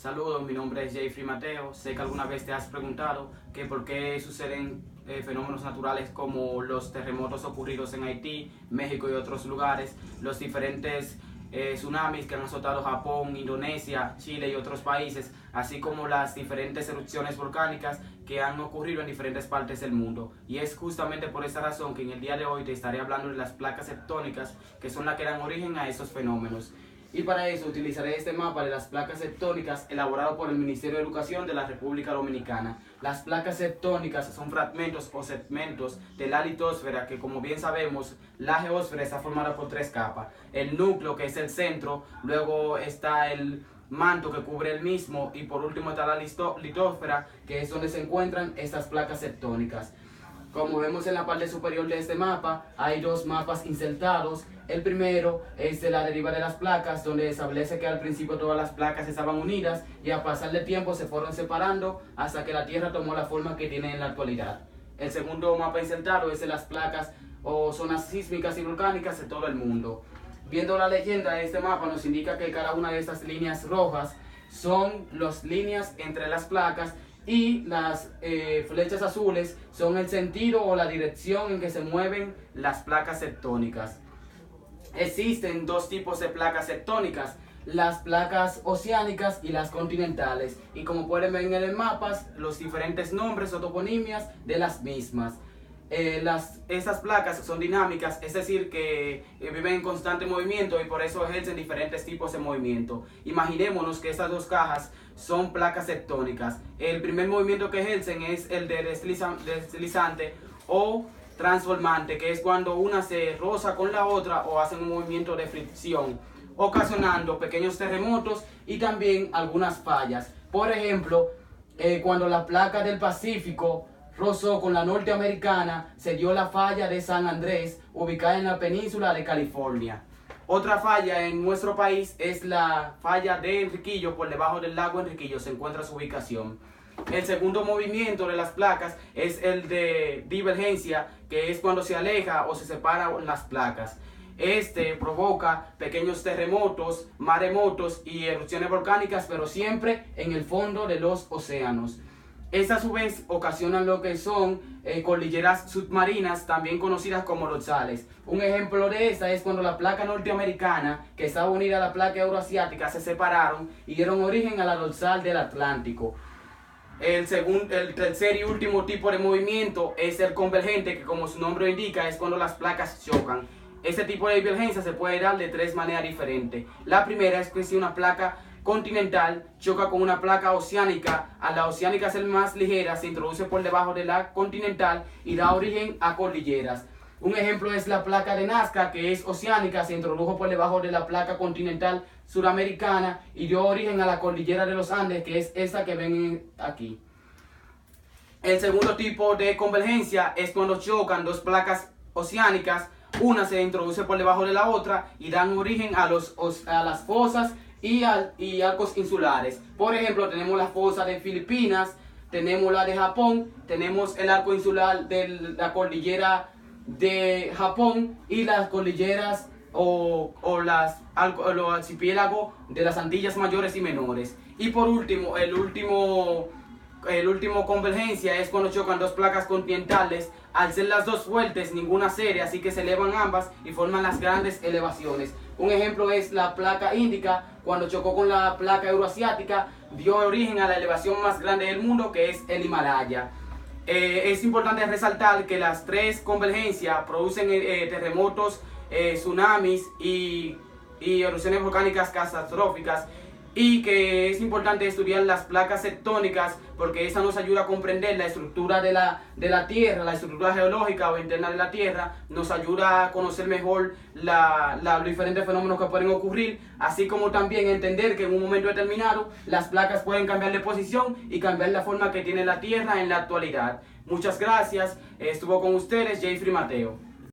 Saludos, mi nombre es Jeffrey Mateo. Sé que alguna vez te has preguntado que por qué suceden fenómenos naturales como los terremotos ocurridos en Haití, México y otros lugares, los diferentes tsunamis que han azotado Japón, Indonesia, Chile y otros países, así como las diferentes erupciones volcánicas que han ocurrido en diferentes partes del mundo. Y es justamente por esta razón que en el día de hoy te estaré hablando de las placas tectónicas, que son las que dan origen a estos fenómenos. Y para eso utilizaré este mapa de las placas tectónicas elaborado por el Ministerio de Educación de la República Dominicana. Las placas tectónicas son fragmentos o segmentos de la litosfera que, como bien sabemos, la geósfera está formada por tres capas. El núcleo, que es el centro, luego está el manto que cubre el mismo y por último está la litosfera, que es donde se encuentran estas placas tectónicas. Como vemos en la parte superior de este mapa, hay dos mapas insertados. El primero es de la deriva de las placas, donde establece que al principio todas las placas estaban unidas y a pasar del tiempo se fueron separando hasta que la Tierra tomó la forma que tiene en la actualidad. El segundo mapa insertado es de las placas o zonas sísmicas y volcánicas de todo el mundo. Viendo la leyenda de este mapa nos indica que cada una de estas líneas rojas son las líneas entre las placas y las flechas azules son el sentido o la dirección en que se mueven las placas tectónicas. Existen dos tipos de placas tectónicas, las placas oceánicas y las continentales, y como pueden ver en el mapa, los diferentes nombres o toponimias de las mismas. Estas placas son dinámicas, es decir, que viven en constante movimiento y por eso ejercen diferentes tipos de movimiento. Imaginémonos que estas dos cajas son placas tectónicas. El primer movimiento que ejercen es el de deslizante o transformante, que es cuando una se roza con la otra o hacen un movimiento de fricción, ocasionando pequeños terremotos y también algunas fallas. Por ejemplo, cuando la placa del Pacífico rozó con la norteamericana, se dio la falla de San Andrés, ubicada en la península de California. Otra falla en nuestro país es la falla de Enriquillo, por debajo del lago Enriquillo se encuentra su ubicación. El segundo movimiento de las placas es el de divergencia, que es cuando se aleja o se separan las placas. Este provoca pequeños terremotos, maremotos y erupciones volcánicas, pero siempre en el fondo de los océanos. Estas a su vez ocasionan lo que son cordilleras submarinas, también conocidas como dorsales. Un ejemplo de esta es cuando la placa norteamericana, que estaba unida a la placa euroasiática, se separaron y dieron origen a la dorsal del Atlántico. El tercer y último tipo de movimiento es el convergente, que como su nombre indica es cuando las placas chocan. Este tipo de divergencia se puede dar de tres maneras diferentes. La primera es que si una placa continental choca con una placa oceánica, a la oceánica ser más ligera se introduce por debajo de la continental y da origen a cordilleras. Un ejemplo es la placa de Nazca, que es oceánica, se introdujo por debajo de la placa continental suramericana y dio origen a la cordillera de los Andes, que es esta que ven aquí. El segundo tipo de convergencia es cuando chocan dos placas oceánicas, una se introduce por debajo de la otra y dan origen a las fosas y arcos insulares. Por ejemplo, tenemos la fosa de Filipinas, tenemos la de Japón, tenemos el arco insular de la cordillera de Japón y las cordilleras los archipiélagos de las Antillas mayores y menores. Y por último, el último convergencia es cuando chocan dos placas continentales. Al ser las dos fuertes, ninguna serie, así que se elevan ambas y forman las grandes elevaciones. Un ejemplo es la placa índica, cuando chocó con la placa euroasiática, dio origen a la elevación más grande del mundo, que es el Himalaya. Es importante resaltar que las tres convergencias producen terremotos, tsunamis y erupciones volcánicas catastróficas, y que es importante estudiar las placas tectónicas porque esa nos ayuda a comprender la estructura de la Tierra, la estructura geológica o interna de la Tierra, nos ayuda a conocer mejor los diferentes fenómenos que pueden ocurrir, así como también entender que en un momento determinado las placas pueden cambiar de posición y cambiar la forma que tiene la Tierra en la actualidad. Muchas gracias, estuvo con ustedes Jeffrey Mateo.